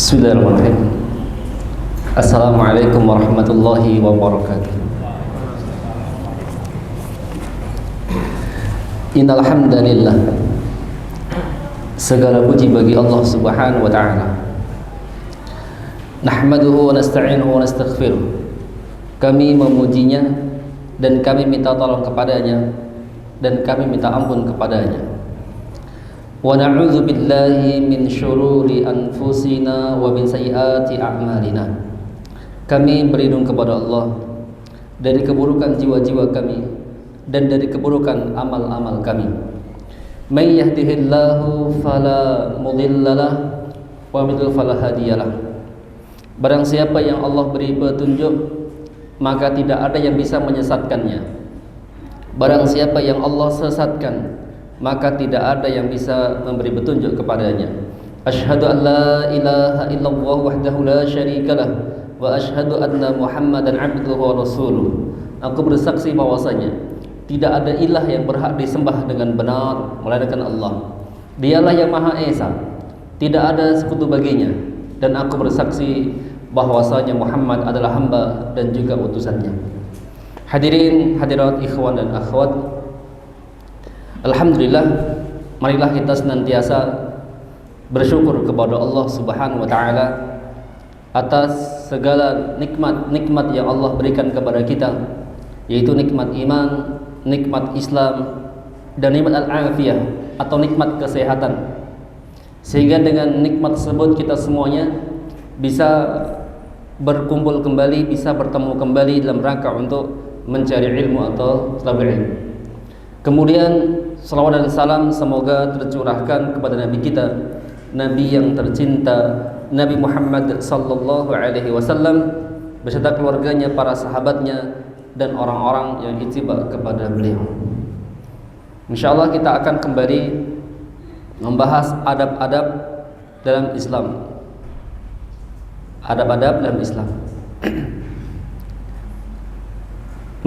Bismillahirrahmanirrahim. Assalamualaikum warahmatullahi wabarakatuh. Innal hamdalillah, segala puji bagi Allah Subhanahu wa taala. Nahmaduhu wa nasta'inuhu wa nastaghfiruh. Kami memujinya dan kami minta tolong kepadanya dan kami minta ampun kepadanya. Wa na'udzu billahi min syururi anfusina wa min sayyiati a'malina. Kami berlindung kepada Allah dari keburukan jiwa-jiwa kami dan dari keburukan amal-amal kami. May yahdihillahu fala mudhillalah wa may yudlil fala hadiyalah. Barang siapa yang Allah beri petunjuk, maka tidak ada yang bisa menyesatkannya. Barang siapa yang Allah sesatkan, maka tidak ada yang bisa memberi petunjuk kepadanya. Asyhadu an la ilaha illallah wahdahu la syarikalah wa asyhadu anna Muhammadan abduhu wa rasuluh. Aku bersaksi bahwasanya tidak ada ilah yang berhak disembah dengan benar melainkan Allah. Dialah yang Maha Esa, tidak ada sekutu baginya, dan aku bersaksi bahwasanya Muhammad adalah hamba dan juga utusannya. Hadirin hadirat ikhwan dan akhwat, alhamdulillah, marilah kita senantiasa bersyukur kepada Allah Subhanahu wa taala atas segala nikmat-nikmat yang Allah berikan kepada kita, yaitu nikmat iman, nikmat Islam, dan nikmat al-afiyah atau nikmat kesehatan. Sehingga dengan nikmat tersebut kita semuanya bisa berkumpul kembali, bisa bertemu kembali dalam rangka untuk mencari ilmu atau talabul ilmu. Kemudian salawat dan salam semoga tercurahkan kepada Nabi kita, Nabi yang tercinta, Nabi Muhammad sallallahu alaihi wasallam beserta keluarganya, para sahabatnya, dan orang-orang yang ittiba kepada beliau. Insyaallah kita akan kembali membahas adab-adab dalam Islam. Adab-adab dalam Islam.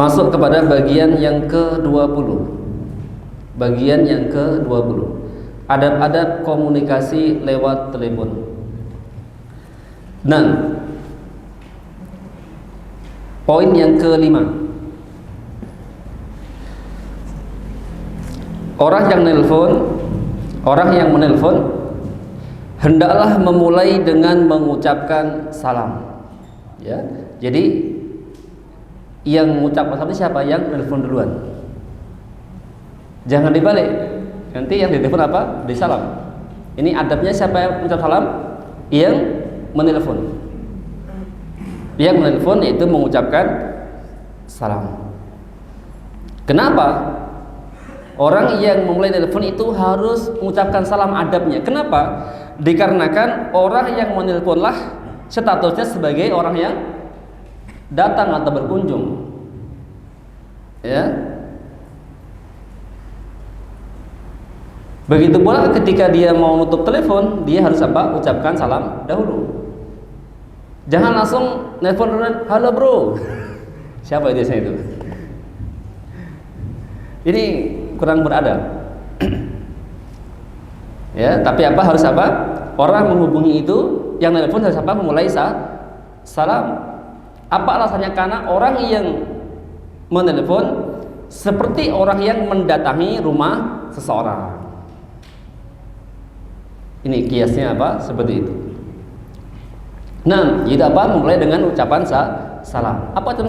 Masuk kepada bagian yang ke-20. Bagian yang ke-20, adab-adab komunikasi lewat telepon. Nah, poin yang ke-5, orang yang menelpon hendaklah memulai dengan mengucapkan salam. Ya, jadi yang mengucapkan salam siapa? Yang menelpon duluan. Jangan dibalik, nanti yang ditelepon apa? Disalam. Ini adabnya siapa yang mengucap salam? Yang menelpon. Yang menelpon itu mengucapkan salam. Kenapa? Orang yang memulai telepon itu harus mengucapkan salam, adabnya. Kenapa? Dikarenakan orang yang menelponlah statusnya sebagai orang yang datang atau berkunjung. Ya. Begitu pula ketika dia mau nutup telepon, dia harus apa? Ucapkan salam dahulu. Jangan langsung nelpon, halo bro. Siapa itu saya itu? Ini kurang beradab. Ya, tapi apa harus apa? Orang menghubungi itu, yang nelpon harus apa? Memulai salam. Apa alasannya? Karena orang yang menelepon seperti orang yang mendatangi rumah seseorang. Ini kiasnya apa? Seperti itu. Nah, jadi apa? Memulai dengan ucapan salam. Apa ucapan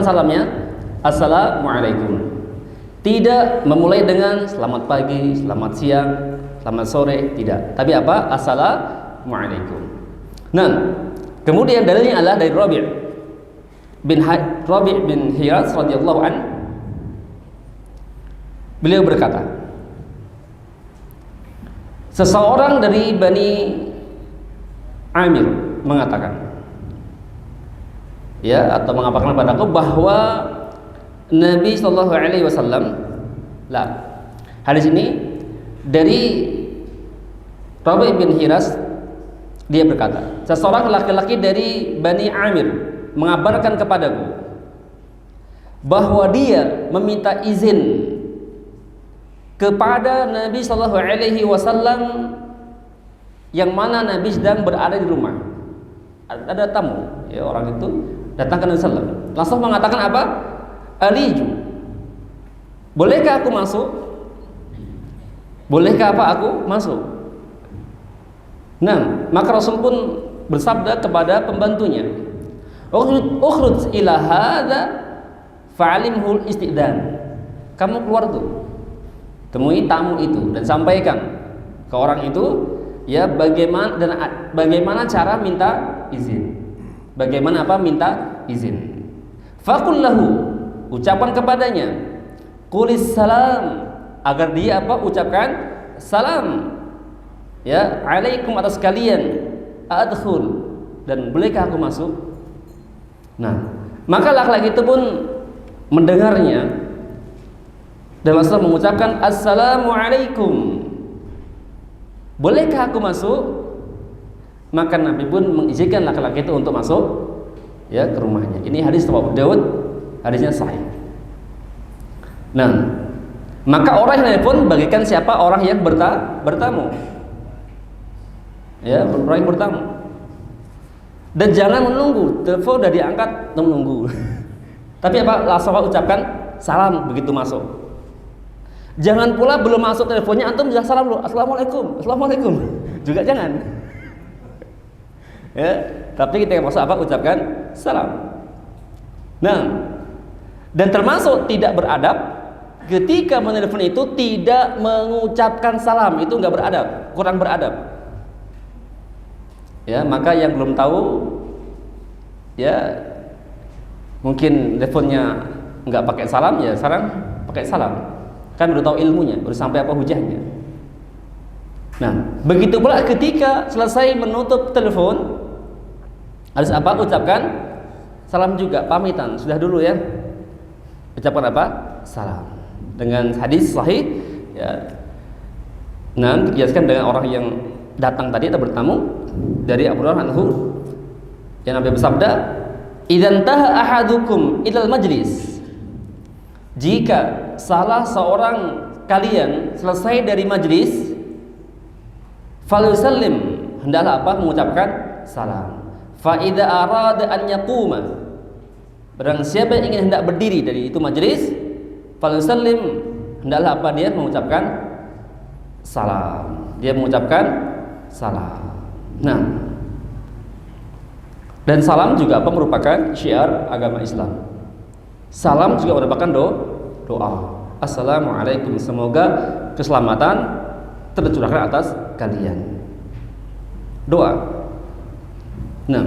salamnya? Assalamualaikum. Tidak memulai dengan selamat pagi, selamat siang, selamat sore, tidak. Tapi apa? Assalamualaikum. Nah, kemudian dalilnya adalah dari Rabi' bin Hiras radhiyallahu an. Beliau berkata, seseorang dari Bani Amir mengatakan, ya, atau mengabarkan padaku bahwa Nabi Shallallahu Alaihi Wasallam, hadis ini dari Rabi' bin Hiras, dia berkata, seseorang laki-laki dari Bani Amir mengabarkan kepadaku bahwa dia meminta izin kepada Nabi Shallallahu Alaihi Wasallam yang mana Nabi sedang berada di rumah. Ada tamu, ya, orang itu datang ke Nabi sallallahu alaihi wasallam. Langsung mengatakan apa? Aliju. Bolehkah aku masuk? Bolehkah apa aku masuk? Nah, maka Rasul pun bersabda kepada pembantunya, "Ukhruj ila hadza fa'alimhul istidan." Kamu keluar tuh, temui tamu itu dan sampaikan ke orang itu, ya, bagaimana cara minta izin. Bagaimana apa minta izin. Faqul lahu, ucapan kepadanya, qulis salam, agar dia apa? Ucapkan salam. Ya, alaikum atas kalian, adkhul, dan bolehkah aku masuk? Nah, maka laki-laki itu pun mendengarnya dan langsung mengucapkan assalamualaikum. Bolehkah aku masuk? Maka Nabi pun mengizinkan laki-laki itu untuk masuk, ya, ke rumahnya. Ini hadis riwayat Abu Dawud, hadisnya sahih. Nah, maka orang yang pun bagikan siapa orang yang bertamu. Ya, orang yang bertamu. Dan jangan menunggu, telepon udah diangkat, menunggu. Tapi apa? Langsung ucapkan salam begitu masuk. Jangan pula belum masuk teleponnya antum sudah salam dulu, assalamualaikum, assalamualaikum. Juga jangan. Ya, tapi ketika masuk apa? Ucapkan salam. Nah, dan termasuk tidak beradab ketika menelepon itu tidak mengucapkan salam, itu enggak beradab, kurang beradab. Ya, maka yang belum tahu, ya, mungkin teleponnya enggak pakai salam, ya sekarang pakai salam. Kan udah tahu ilmunya, udah sampai apa hujahnya. Nah, begitu pula ketika selesai menutup telepon, harus apa? Ucapkan salam juga, pamitan. Sudah dulu ya. Ucapkan apa? Salam. Dengan hadis sahih, ya. Nah, dikiaskan dengan orang yang datang tadi atau bertamu dari Abu Hurairah anhu, yang Nabi bersabda, "Idzan taha ahadukum ilal majlis." Jika salah seorang kalian selesai dari majlis, falyusallim, hendaklah apa? Mengucapkan salam. Fa idza arada an yaquma, barang siapa yang ingin hendak berdiri dari itu majlis, falyusallim, hendaklah apa? Dia mengucapkan salam. Dia mengucapkan salam. Nah, dan salam juga apa? Merupakan syiar agama Islam. Salam juga merupakan doa. Assalamualaikum, semoga keselamatan tercurahkan atas kalian. Doa. Nah,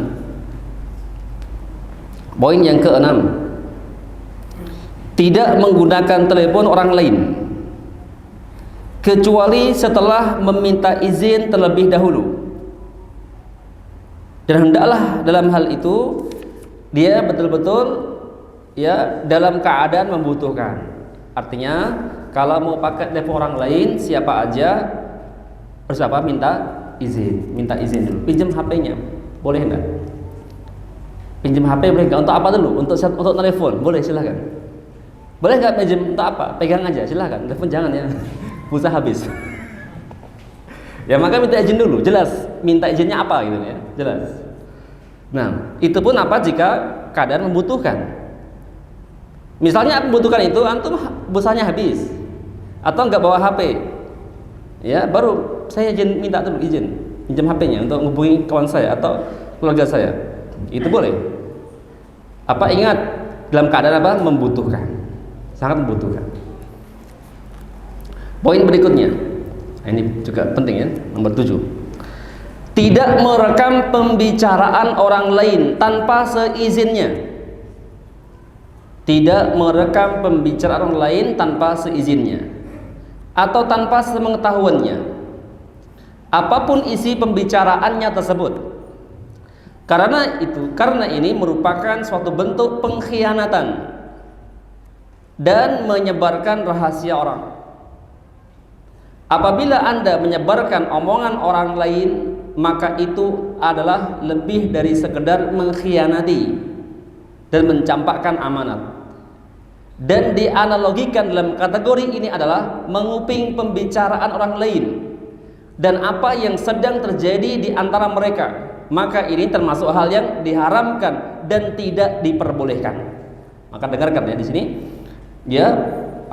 poin yang keenam, tidak menggunakan telepon orang lain kecuali setelah meminta izin terlebih dahulu. Dan hendaklah dalam hal itu dia betul-betul, ya, dalam keadaan membutuhkan. Artinya kalau mau pakai telepon orang lain, siapa aja harus apa? Minta izin dulu. Pinjam HP-nya, boleh enggak? Pinjam HP boleh enggak? Untuk apa dulu? Untuk telepon, boleh, silahkan. Boleh enggak pinjam untuk apa? Pegang aja, silahkan. Telepon jangan ya, pulsa habis. Ya, maka minta izin dulu, jelas minta izinnya apa gitu ya, jelas. Nah, itu pun apa? Jika keadaan membutuhkan. Misalnya membutuhkan itu, antum pulsanya habis atau enggak bawa HP, ya, baru saya minta dulu izin pinjam HP-nya untuk menghubungi kawan saya atau keluarga saya, itu boleh. Apa? Ingat, dalam keadaan apa? Membutuhkan, sangat membutuhkan. Poin berikutnya, ini juga penting ya, nomor 7. Tidak merekam pembicaraan orang lain tanpa seizinnya. Tidak merekam pembicaraan orang lain tanpa seizinnya atau tanpa sepengetahuannya, apapun isi pembicaraannya tersebut. Karena ini merupakan suatu bentuk pengkhianatan dan menyebarkan rahasia orang. Apabila Anda menyebarkan omongan orang lain, maka itu adalah lebih dari sekedar mengkhianati dan mencampakkan amanat. Dan dianalogikan dalam kategori ini adalah menguping pembicaraan orang lain, dan apa yang sedang terjadi di antara mereka, maka ini termasuk hal yang diharamkan dan tidak diperbolehkan. Maka dengarkan ya di sini, ya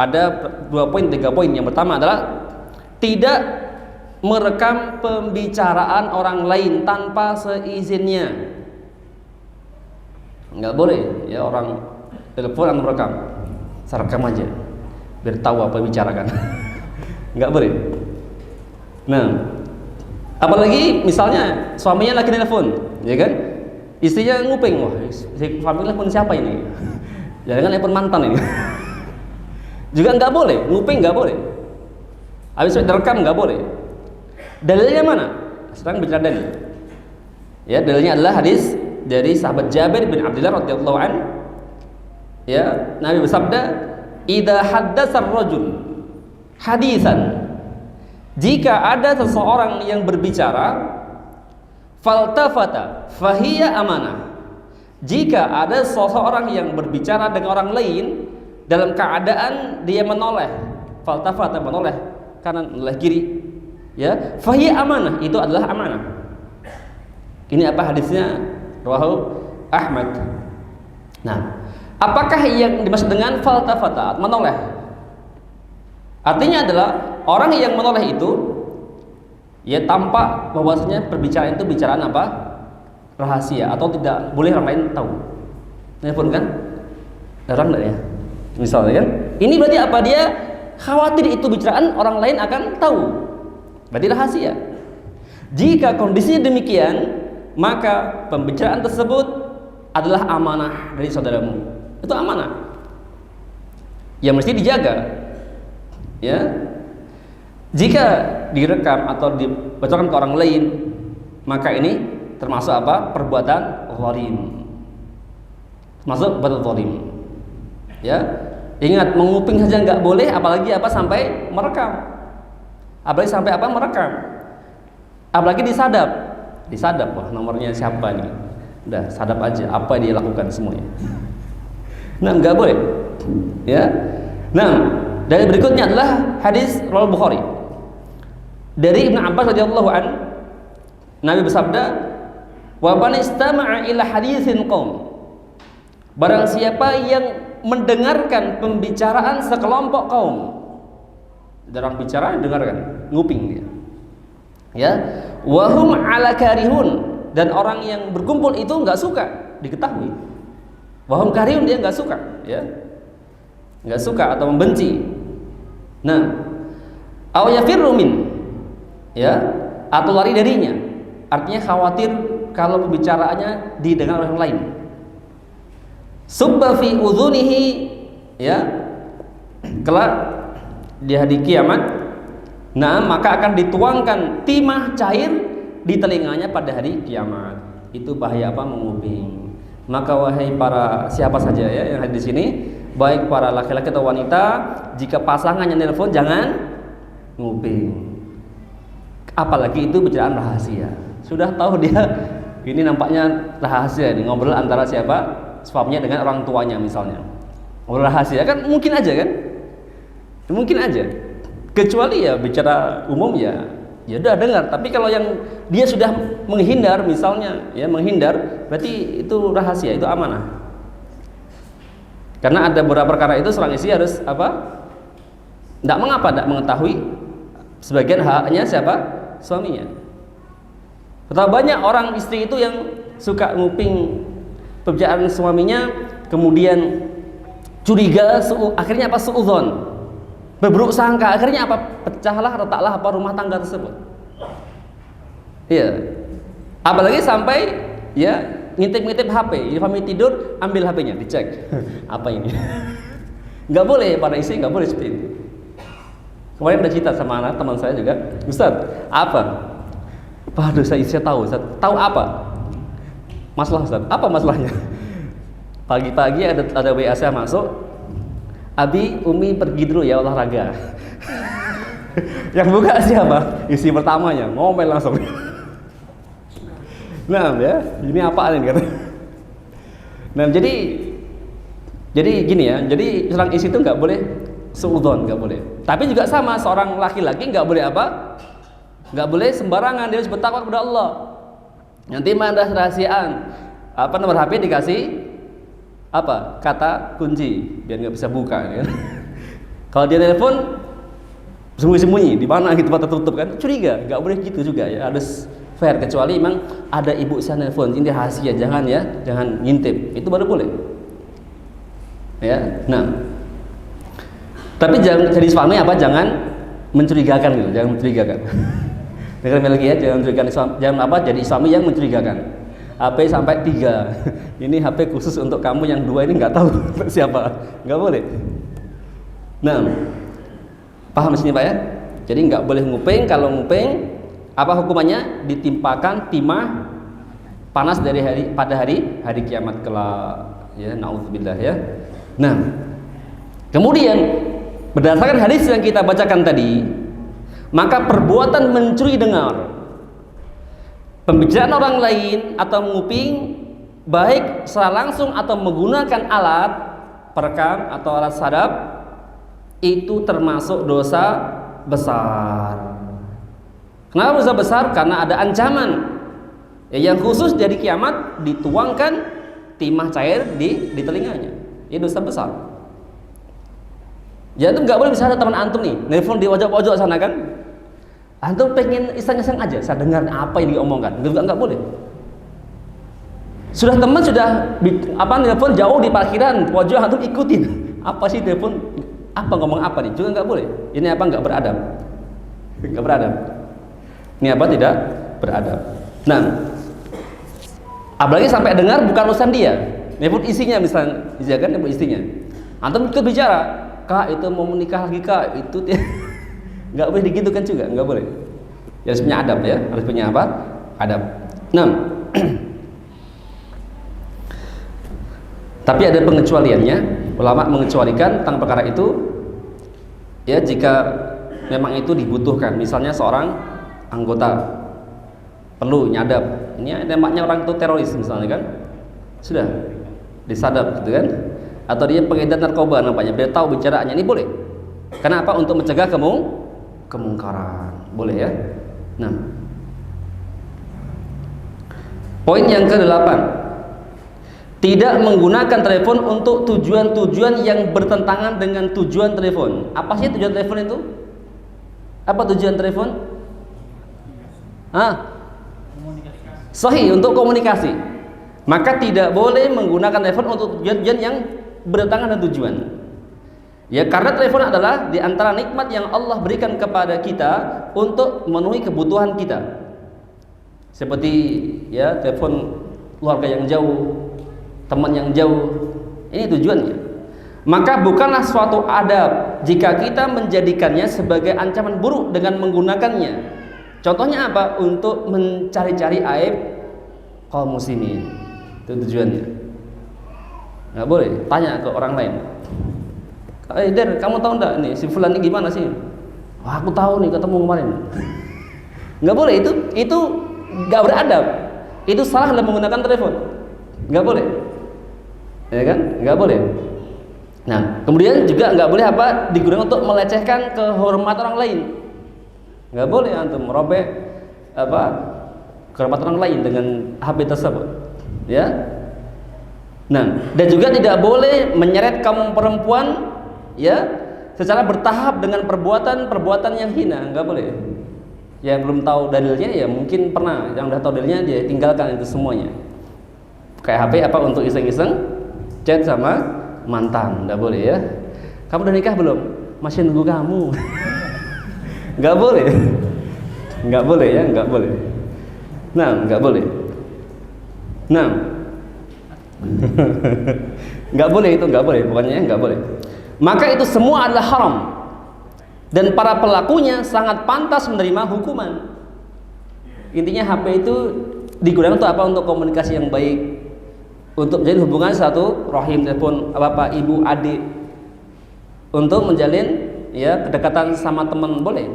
ada 2 poin 3 poin. Yang pertama adalah tidak merekam pembicaraan orang lain tanpa seizinnya. Nggak boleh ya orang telepon atau merekam, saya rekam aja biar tahu apa yang bicarakan. Nggak boleh. Nah, apalagi misalnya suaminya lagi telepon, ya kan, istrinya nguping, wah suami telepon siapa ini? Jangan telepon mantan ini. Juga nggak boleh, nguping nggak boleh. Habis itu direkam nggak boleh. Dalilnya mana? Sekarang bicara dalil. Ya, dalilnya adalah hadis dari sahabat Jabir bin Abdullah radhiyallahu an. Ya, Nabi bersabda, "Idza haddatsa ar-rajul hadisan." Jika ada seseorang yang berbicara, faltafata fahiya amanah. Jika ada seseorang yang berbicara dengan orang lain dalam keadaan dia menoleh, faltafata menoleh kanan menoleh kiri, ya, fahiya amanah, itu adalah amanah. Ini apa hadisnya? Rawahu Ahmad. Nah, apakah yang dimaksud dengan faltafata, menoleh? Artinya adalah orang yang menoleh itu ya tampak bahwasanya perbicaraan itu bicaraan apa? Rahasia atau tidak boleh orang lain tahu. Telepon kan? Orang enggak ya? Misalnya kan? Ini berarti apa? Dia khawatir itu bicaraan orang lain akan tahu. Berarti rahasia. Jika kondisinya demikian, maka pembicaraan tersebut adalah amanah dari saudaramu. Itu amanah yang mesti dijaga. Ya, jika direkam atau dibacakan ke orang lain, maka ini termasuk apa? Perbuatan zalim. Termasuk perbuatan zalim. Ya, ingat menguping saja nggak boleh, apalagi apa sampai merekam. Apalagi sampai apa merekam. Apalagi disadap. Disadap, wah nomornya siapa nih? Udah sadap aja apa dia lakukan semuanya. Nah, nggak boleh. Ya, nah. Dan berikutnya adalah hadis riwayat Bukhari dari Ibnu Abbas radhiyallahu an. Nabi bersabda, "Wa man istama'a ila haditsin qaum." Barang siapa yang mendengarkan pembicaraan sekelompok kaum. Orang bicara dengarkan, nguping dia. Ya, wa hum 'ala karihun, dan orang yang berkumpul itu enggak suka diketahui. Wa hum karihun, dia enggak suka, ya. Enggak suka atau membenci. Nah, aw yafirru min, ya, atau lari darinya. Artinya khawatir kalau pembicaraannya didengar oleh orang lain. Subba fi udhunihi, ya, kelak di hari kiamat, nah maka akan dituangkan timah cair di telinganya pada hari kiamat. Itu bahaya apa? Menguping. Maka wahai para siapa saja ya yang hadir di sini, baik para laki-laki atau wanita, jika pasangannya nelpon jangan nguping. Apalagi itu bicaraan rahasia. Sudah tahu dia ini nampaknya rahasia ini, ngobrol antara siapa? Suaminya dengan orang tuanya misalnya. Ngobrol rahasia kan mungkin aja kan? Mungkin aja. Kecuali ya bicara umum ya udah dengar, tapi kalau yang dia sudah menghindar misalnya, ya menghindar, berarti itu rahasia, itu amanah. Karena ada beberapa perkara itu seorang istri harus apa? Tidak mengapa tidak mengetahui sebagian haknya siapa? Suaminya. Betapa banyak orang istri itu yang suka nguping pembicaraan suaminya, kemudian curiga, akhirnya apa? Suudzon, berburuk sangka, akhirnya apa? Pecahlah, retaklah apa rumah tangga tersebut. Iya. Apalagi sampai ya ngintip-ngintip HP, suami tidur ambil HP-nya dicek. Apa ini? Nggak boleh, para istri nggak boleh seperti itu. Kemarin ada cerita sama anak teman saya juga, Ustaz, apa? Waduh, saya tahu, Ustaz. Tahu apa? Masalah, Ustaz. Apa masalahnya? Pagi-pagi ada WA saya masuk, Abi, Umi pergi dulu ya olahraga. Yang buka siapa? Istri pertamanya, ngomel langsung. Nah, ya, ini apaan ini kata. Nah, jadi gini ya, jadi seorang istri itu nggak boleh suudzon, nggak boleh. Tapi juga sama, seorang laki-laki nggak boleh apa? nggak boleh sembarangan, dia harus bertakwa kepada Allah. Nanti ada rahasiaan, nomor HP dikasih kata kunci biar nggak bisa buka kan? Kalau dia telepon sembunyi-sembunyi di mana gitu, tempat tertutup kan, curiga. Nggak boleh gitu juga ya, harus fair, kecuali memang ada ibu saya telepon, ini rahasia, jangan ngintip, itu baru boleh ya. Nah, tapi jangan jadi suami jangan mencurigakan gitu, jangan mencurigakan. Dengar lagi ya, jangan mencurigakan, jangan jadi suami yang mencurigakan. HP sampai 3, ini HP khusus untuk kamu, yang 2 ini nggak tahu siapa, nggak boleh. Nah, paham di sini Pak ya? Jadi nggak boleh nguping. Kalau nguping, apa hukumannya? Ditimpakan timah panas pada hari kiamat kelak. Ya, naudzubillah ya. Nah, kemudian berdasarkan hadis yang kita bacakan tadi, maka perbuatan mencuri dengar, pembicaraan orang lain atau menguping, baik secara langsung atau menggunakan alat perekam atau alat sadap, itu termasuk dosa besar. Kenapa dosa besar? Karena ada ancaman yang khusus dari kiamat, dituangkan timah cair di telinganya. Ini dosa besar. Jadi nggak boleh. Misalnya teman antum nih nelfon di pojok-pojok sana kan, antum pengen iseng-iseng aja, saya dengar apa yang diomongkan, nggak boleh. Sudah teman sudah nelfon jauh di parkiran pojok, antum ikutin apa sih telepon, ngomong apa nih, juga nggak boleh. Ini nggak beradab, nggak beradab. Ini tidak beradab. Nah, apalagi sampai dengar bukan urusan dia, nelfon isinya misalnya, kan nelfon istrinya, antum ikut bicara, kak itu mau menikah lagi kak, itu nggak boleh digitukan juga, nggak boleh. Ya, harus punya adab ya, harus punya adab. Nah, tapi ada pengecualiannya. Ulama mengecualikan tentang perkara itu ya, jika memang itu dibutuhkan. Misalnya seorang anggota perlu nyadap, ini tembaknya orang itu teroris misalnya kan, sudah disadap gitu kan, atau dia pengedar narkoba nampaknya, dia tahu bicaraannya, ini boleh. Kenapa? Untuk mencegah kemungkaran, boleh ya. Nah, poin yang ke-8, tidak menggunakan telepon untuk tujuan-tujuan yang bertentangan dengan tujuan telepon. Apa sih tujuan telepon itu? Apa tujuan telepon? Sahih, untuk komunikasi. Maka tidak boleh menggunakan telepon untuk tujuan yang bertentangan dengan tujuan. Ya, karena telepon adalah di antara nikmat yang Allah berikan kepada kita untuk memenuhi kebutuhan kita. Seperti ya, telepon keluarga yang jauh, teman yang jauh, ini tujuannya. Maka bukanlah suatu adab jika kita menjadikannya sebagai ancaman buruk dengan menggunakannya. Contohnya apa? Untuk mencari-cari aib kaum muslimin, itu tujuannya. Nggak boleh tanya ke orang lain, Der, kamu tahu enggak nih si fulan ini gimana sih? Wah, aku tahu nih, ketemu kemarin. Nggak boleh, itu nggak beradab. Itu salah dalam menggunakan telepon. Nggak boleh, ya kan? Nggak boleh. Nah, kemudian juga nggak boleh digunakan untuk melecehkan kehormatan orang lain. Nggak boleh antum merobek kehormatan orang lain dengan HP tersebut, ya. Nah, dan juga tidak boleh menyeret kaum perempuan ya secara bertahap dengan perbuatan yang hina, nggak boleh. Yang belum tahu dalilnya ya mungkin pernah, yang udah tahu dalilnya dia tinggalkan itu semuanya. Kayak HP untuk iseng-iseng chat sama mantan, nggak boleh ya. Kamu udah nikah belum? Masih nunggu kamu. Nggak boleh, nggak boleh ya, nggak boleh. Nah, nggak boleh. Nah, nggak boleh, itu nggak boleh, pokoknya nggak boleh. Maka itu semua adalah haram, dan para pelakunya sangat pantas menerima hukuman. Intinya HP itu digunakan untuk apa? Untuk komunikasi yang baik, untuk menjalin hubungan satu rahim, telepon bapak, ibu, adik, untuk menjalin ya kedekatan sama teman boleh,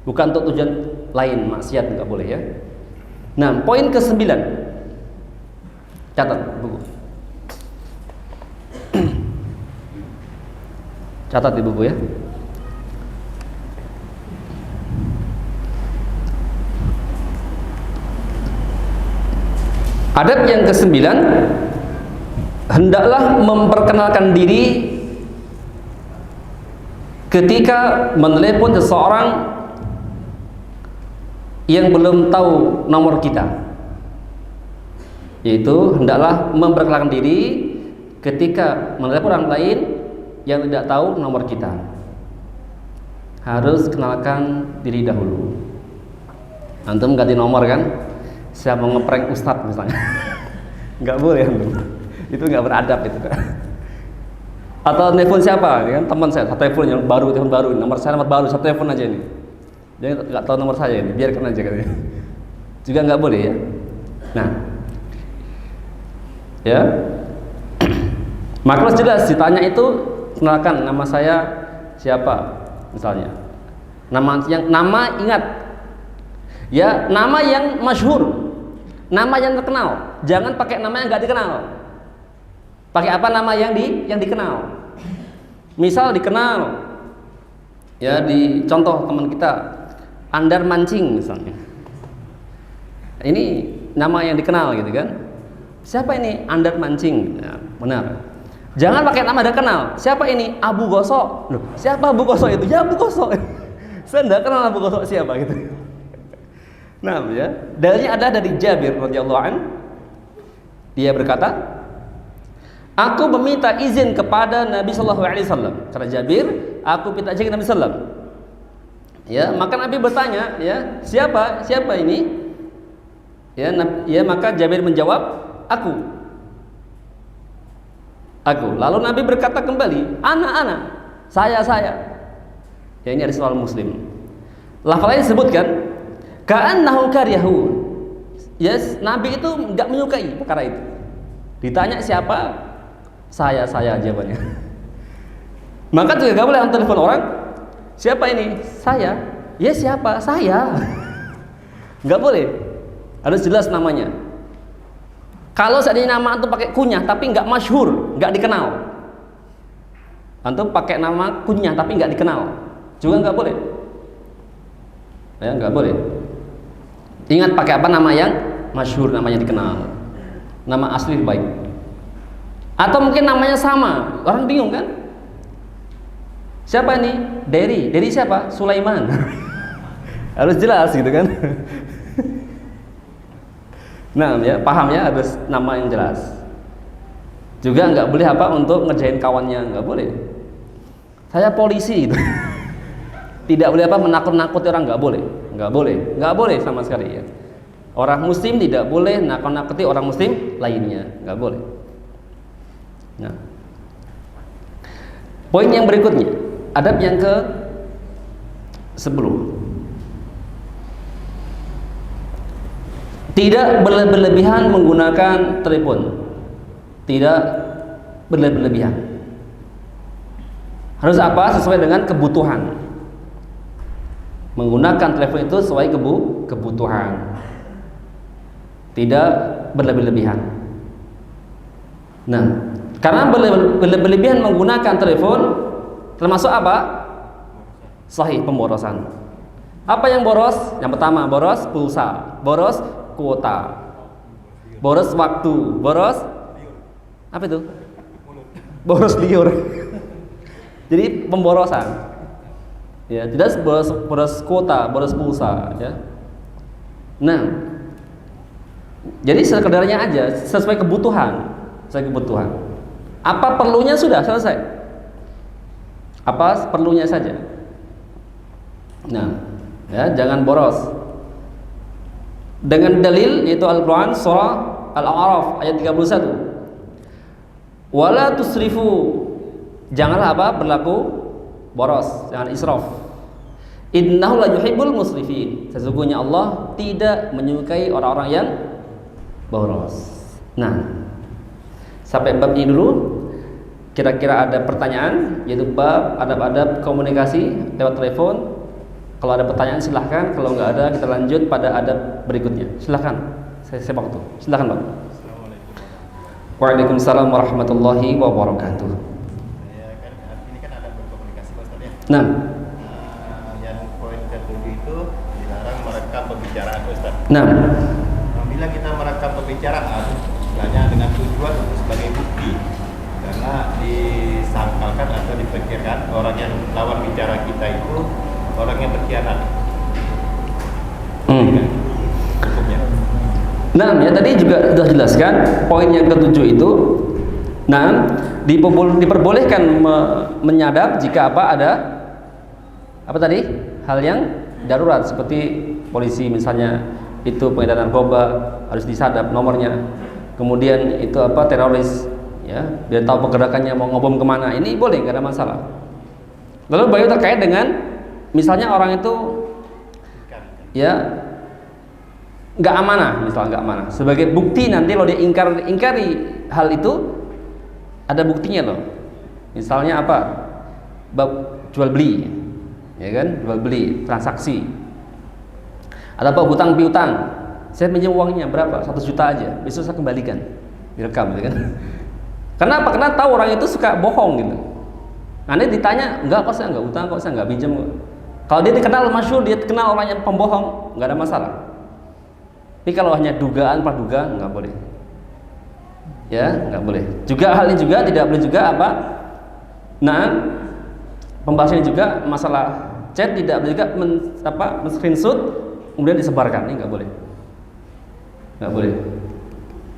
bukan untuk tujuan lain, maksiat nggak boleh ya. Nah, poin ke-9, catat buku, catat di buku ya. Adab yang kesembilan, hendaklah memperkenalkan diri ketika menelepon seseorang yang belum tahu nomor kita. Yaitu hendaklah memperkenalkan diri ketika menelepon orang lain yang tidak tahu nomor kita. Harus kenalkan diri dahulu. Antum ganti nomor kan? Siapa mau ngeprank ustadz misalnya, nggak boleh antum. Itu nggak beradab itu kan. Atau telepon siapa? Ini kan teman saya, satu telepon yang baru, telepon baru, nomor saya nomor baru, satu telepon aja ini. Dia nggak tahu nomor saya ini, biarkan aja katanya. Juga nggak boleh ya. Nah, ya, maka jelas ditanya itu kenalkan nama saya siapa misalnya. Nama ingat. Ya, nama yang masyhur, nama yang terkenal. Jangan pakai nama yang nggak dikenal. Pakai apa nama yang dikenal? Misal dikenal, ya di contoh teman kita, Andar Mancing misalnya. Ini nama yang dikenal gitu kan? Siapa ini? Andar Mancing. Ya, benar. Jangan pakai nama dikenal. Siapa ini? Abu Gosok. Loh, siapa Abu Gosok itu? Ya Abu Gosok. Saya tidak kenal Abu Gosok siapa gitu. Nah, ya, dalilnya ada dari Jabir radhiyallahu an. Dia berkata, aku meminta izin kepada Nabi sallallahu alaihi wasallam. Kata Jabir, aku minta izin ke Nabi sallallahu alaihi wasallam. Ya, maka Nabi bertanya, ya, siapa ini? Ya, maka Jabir menjawab, aku. Lalu Nabi berkata kembali, ana, saya. Ya, ini hadis riwayat Muslim. Lafalnya disebutkan ka'annahu kariyahu. Yes, Nabi itu enggak menyukai perkara itu. Ditanya siapa? Saya jawabannya. Maka juga enggak boleh telepon orang. Siapa ini? Saya. Ya siapa? Saya. Enggak boleh. Harus jelas namanya. Kalau seandainya nama antum pakai kunyah tapi enggak masyhur, enggak dikenal. Antum pakai nama kunyah tapi enggak dikenal, juga enggak boleh. Ya, enggak boleh. Ingat pakai apa nama yang masyhur, namanya dikenal. Nama asli baik. Atau mungkin namanya sama, orang bingung kan? Siapa ini? Dari siapa? Sulaiman. Harus jelas gitu kan? Nah, ya, paham ya, harus nama yang jelas. Juga nggak boleh apa untuk ngerjain kawannya, nggak boleh. Saya polisi gitu. Tidak boleh apa menakut-nakuti orang, nggak boleh sama sekali ya. Orang muslim tidak boleh nakut-nakuti orang muslim lainnya, nggak boleh. Nah, poin yang berikutnya, adab yang ke 10. Tidak berlebihan menggunakan telepon. Tidak berlebihan. Harus apa? Sesuai dengan kebutuhan. Menggunakan telepon itu sesuai kebutuhan. Tidak berlebihan. Nah, karena berlebihan menggunakan telepon termasuk apa? Sahih, pemborosan. Apa yang boros? Yang pertama, boros pulsa, boros kuota, boros waktu, boros apa itu? Boros liur. Jadi pemborosan. Ya, tidak boros kuota, boros pulsa, ya. Nah, jadi sekedarnya aja, sesuai kebutuhan. Apa perlunya sudah selesai. Apa perlunya saja. Nah, ya, jangan boros. Dengan dalil yaitu Al-Qur'an surah Al-A'raf ayat 31. Wala tusrifu. Janganlah apa? Berlaku boros, jangan israf. Innahu la yuhibbul musrifin. Sesungguhnya Allah tidak menyukai orang-orang yang boros. Nah, sampai bab ini dulu. Kira-kira ada pertanyaan, yaitu bab adab-adab komunikasi lewat telepon. Kalau ada pertanyaan silahkan, kalau nggak ada kita lanjut pada adab berikutnya. Silahkan, saya waktu. Silahkan Bang. Waalaikumsalam warahmatullahi wabarakatuh. Ini kan adab berkomunikasi Pak Ustaz ya. Nah, yang poin ke-7 itu dilarang merekam pembicaraan Ustaz. nah, Apabila apabila kita merekam pembicaraan hanya dengan tujuan untuk sebagai bukti, karena disangkalkan atau dipikirkan orang yang lawan bicara kita itu orang yang berkhianat. Hukumnya. Nah, ya tadi juga sudah jelaskan poin yang ketujuh itu. Nah, diperbolehkan menyadap jika ada apa tadi? Hal yang darurat seperti polisi misalnya itu pengedar narkoba harus disadap nomornya. Kemudian itu teroris ya, biar tahu pergerakannya mau ngobom kemana. Ini boleh, nggak ada masalah. Lalu bayu terkait dengan misalnya orang itu ya nggak amanah, misalnya nggak amanah. Sebagai bukti nanti lo dia ingkari hal itu, ada buktinya loh. Misalnya bab jual beli, ya kan, jual beli transaksi. Ada hutang piutang. Saya pinjam uangnya berapa? 1 juta aja. Besok saya kembalikan. Direkam, ya kan? Kenapa? Karena tahu orang itu suka bohong gitu. Nanti ditanya, enggak kok saya enggak utang, kok saya enggak pinjam. Kalau dia dikenal masyhur, dia kenal orang yang pembohong, enggak ada masalah. Tapi kalau hanya dugaan praduga, enggak boleh. Ya, enggak boleh. Juga hal ini juga tidak boleh juga Nah, pembahasannya juga masalah chat tidak boleh juga men-screenshot kemudian disebarkan, ini enggak boleh. Enggak boleh.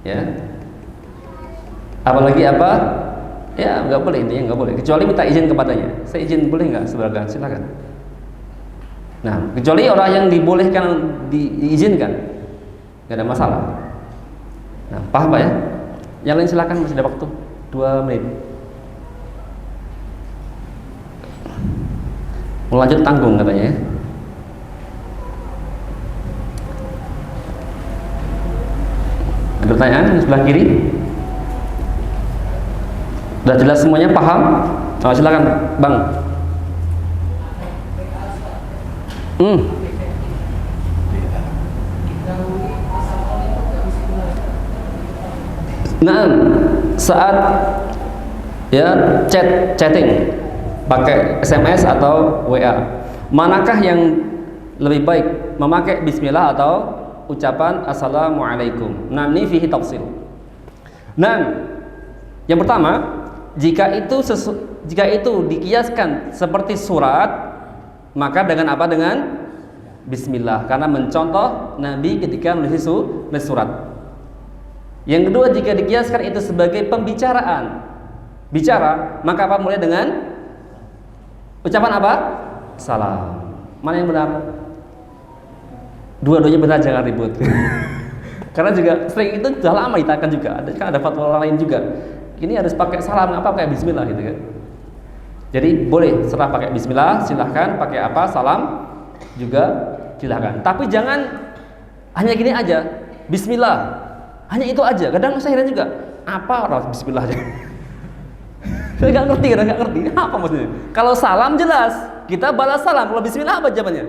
Ya. Apalagi ya nggak boleh, intinya nggak boleh, kecuali minta izin kepadanya. Saya izin boleh nggak sebarkan, silakan. Nah, kecuali orang yang dibolehkan diizinkan, nggak ada masalah. Nah, paham Pak ya? Yang lain silakan, masih ada waktu 2 menit. Mau lanjut tanggung katanya ya. Ada pertanyaan sebelah kiri? Sudah jelas semuanya, paham? Oh, silakan Bang. Nah, saat ya chatting pakai SMS atau WA, manakah yang lebih baik, memakai bismillah atau ucapan assalamualaikum? Nah, ini fihi tafsil. Nah, yang pertama, jika itu dikiaskan seperti surat, maka dengan Dengan bismillah, karena mencontoh Nabi ketika menulis surat. Yang kedua, jika dikiaskan itu sebagai bicara, maka mulai dengan ucapan salam. Mana yang benar? Dua-duanya benar, jangan ribut. Karena juga sering itu sudah lama ditakan juga. Ada fatwa lain juga. Ini harus pakai salam, pakai bismillah gitu kan. Jadi boleh serah pakai bismillah, silahkan pakai salam juga silahkan. Tapi jangan hanya gini aja, bismillah. Hanya itu aja. Kadang saya heran juga, apa orang bismillah aja. Saya nggak ngerti, apa maksudnya. Kalau salam jelas, kita balas salam. Kalau bismillah apa jawabannya?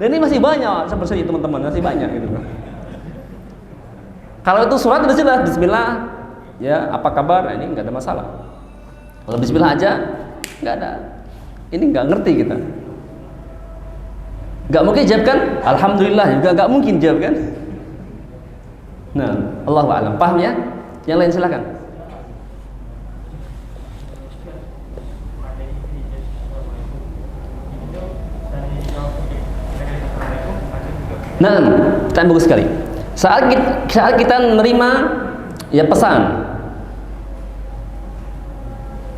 Dan ini masih banyak seperti teman-teman, masih banyak gitu kan. Kalau itu surat sudah jelas, bismillah, ya apa kabar? Nah, ini nggak ada masalah. Kalau bismillah aja, nggak ada. Ini nggak ngerti kita. Nggak mungkin jawab kan? Alhamdulillah juga nggak mungkin jawab kan? Nah, Allahu a'lam. Paham ya? Yang lain silakan. Nah, tanya bagus sekali. Saat kita menerima ya pesan,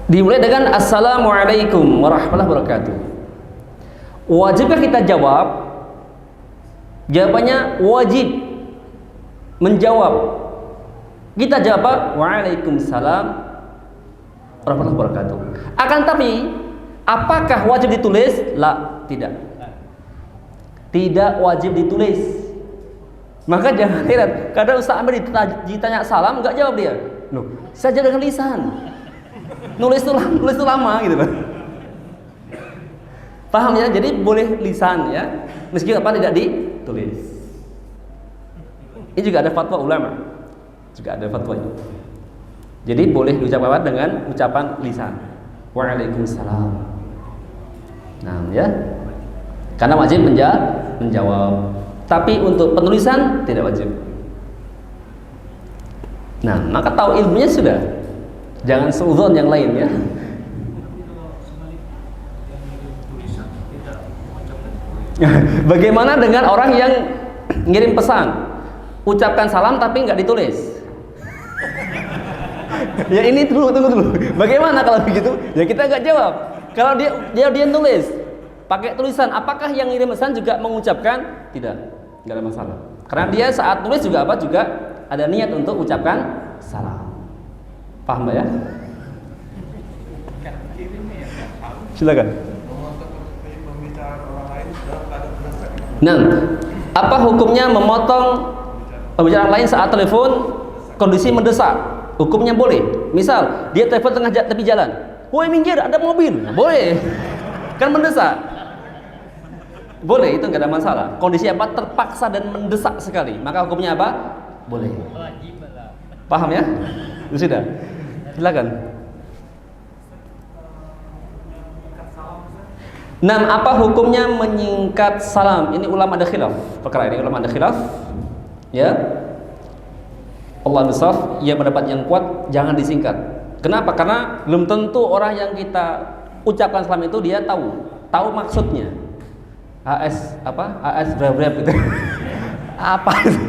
dimulai dengan assalamualaikum warahmatullahi wabarakatuh. Wajibkah kita jawab? Jawabannya wajib menjawab. Kita jawab waalaikumsalam warahmatullahi wabarakatuh. Akan tapi apakah wajib ditulis? La, tidak. Tidak wajib ditulis. Maka jangan heran, kadang Ustaz Amir ditanya salam nggak jawab dia. Loh, saya jawab dengan lisan. Nulis itu lama gitu kan. Paham ya? Jadi boleh lisan ya, meski tidak ditulis. Ini juga ada fatwa ulama. Juga ada fatwanya. Jadi boleh diucapkan dengan ucapan lisan. Waalaikumsalam. Nah, ya. Karena wajib menjawab. Tapi untuk penulisan tidak wajib. Nah, maka tahu ilmunya sudah. Jangan seuzon yang lain ya. Bagaimana dengan orang yang ngirim pesan, ucapkan salam tapi nggak ditulis? Ya ini tunggu dulu. Bagaimana kalau begitu? Ya kita nggak jawab. Kalau dia nulis pakai tulisan, apakah yang ngirim pesan juga mengucapkan? Tidak, nggak ada masalah. Karena dia saat tulis juga juga ada niat untuk ucapkan salam. Paham ya? Silakan. Nah, apa hukumnya memotong pembicaraan lain saat telepon kondisi mendesak? Hukumnya boleh. Misal dia telepon tengah tepi jalan, woi minggir ada mobil, nah, boleh. Kan mendesak. Boleh, itu nggak ada masalah. Kondisi apa? Terpaksa dan mendesak sekali. Maka hukumnya apa? Boleh. Paham ya? Sudah. Silakan. Nah, apa hukumnya menyingkat salam? Ini ulama ada khilaf. Perkara ini ulama ada khilaf. Ya. Allah besar, ia pendapat yang kuat jangan disingkat. Kenapa? Karena belum tentu orang yang kita ucapkan salam itu dia tahu maksudnya. AS brab gitu. Apa itu?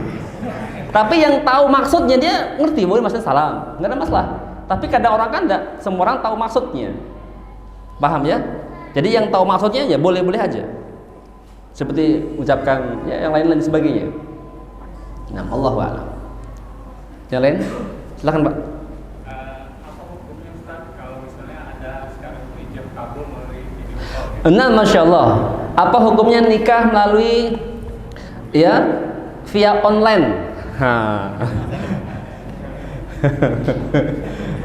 Tapi yang tahu maksudnya dia ngerti, boleh maksudnya salam, nggak ada masalah. Tapi kadang orang kan enggak, semua orang tahu maksudnya. Paham ya? Jadi yang tahu maksudnya ya boleh-boleh aja. Seperti ucapkan ya yang lain-lain sebagainya. Nah, Allahu a'lam. Yang lain? Silakan, Pak. Apa hukumnya Ustaz kalau misalnya ada sekarang ijab kabul melalui video call? Nah, Masya Allah. Apa hukumnya nikah melalui ya via online?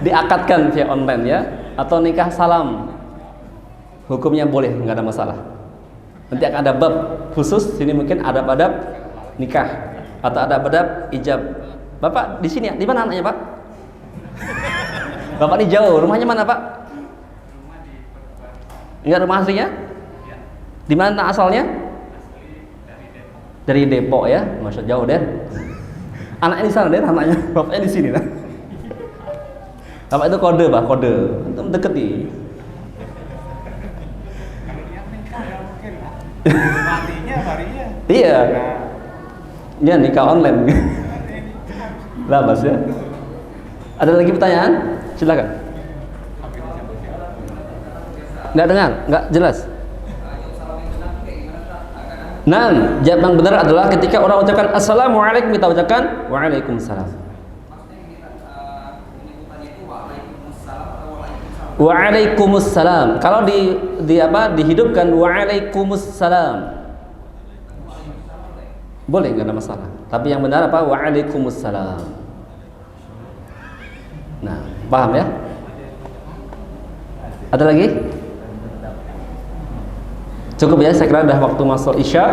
Diakadkan via online ya, atau nikah salam? Hukumnya boleh, nggak ada masalah. Nanti akan ada bab khusus sini, mungkin ada adab nikah atau ada adab ijab. Bapak di sini, di mana anaknya Pak? Bapak ini jauh, rumahnya mana Pak? Rumah di Pertuan. Enggak, rumah aslinya? Ya. Di mana asalnya? Asli dari Depok. Dari Depok ya, Masya jauh deh. Anaknya di sana deh, anaknya. Bapaknya di sini lah. Bapak itu kode Pak, kode. Untuk deket nih. Harinya. Iya. Ya nikah online. Lah Mas ya. Ada lagi pertanyaan? Silakan. Nggak dengar? Nggak jelas? Nah, jawab yang benar adalah ketika orang ucapkan assalamualaikum, kita ucapkan waalaikumsalam. Waalaikumsalam. Kalau dihidupkan waalaikumsalam. Boleh, nggak ada masalah. Tapi yang benar apa? Waalaikumsalam. Nah, paham ya? Ada lagi? Cukup ya, saya kira udah waktu masuk Isya.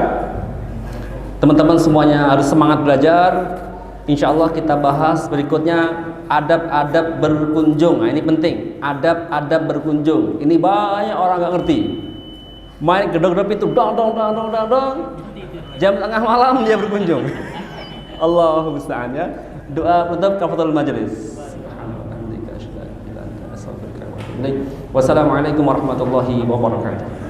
Teman-teman semuanya harus semangat belajar. Insya Allah kita bahas berikutnya adab-adab berkunjung. Nah, ini penting. Adab-adab berkunjung. Ini banyak orang nggak ngerti. Main gedor-gedor itu dong. Jam tengah malam dia berkunjung. Allahu musta'an ya. Doa penutup kafaratul majelis. Wassalamualaikum warahmatullahi wabarakatuh.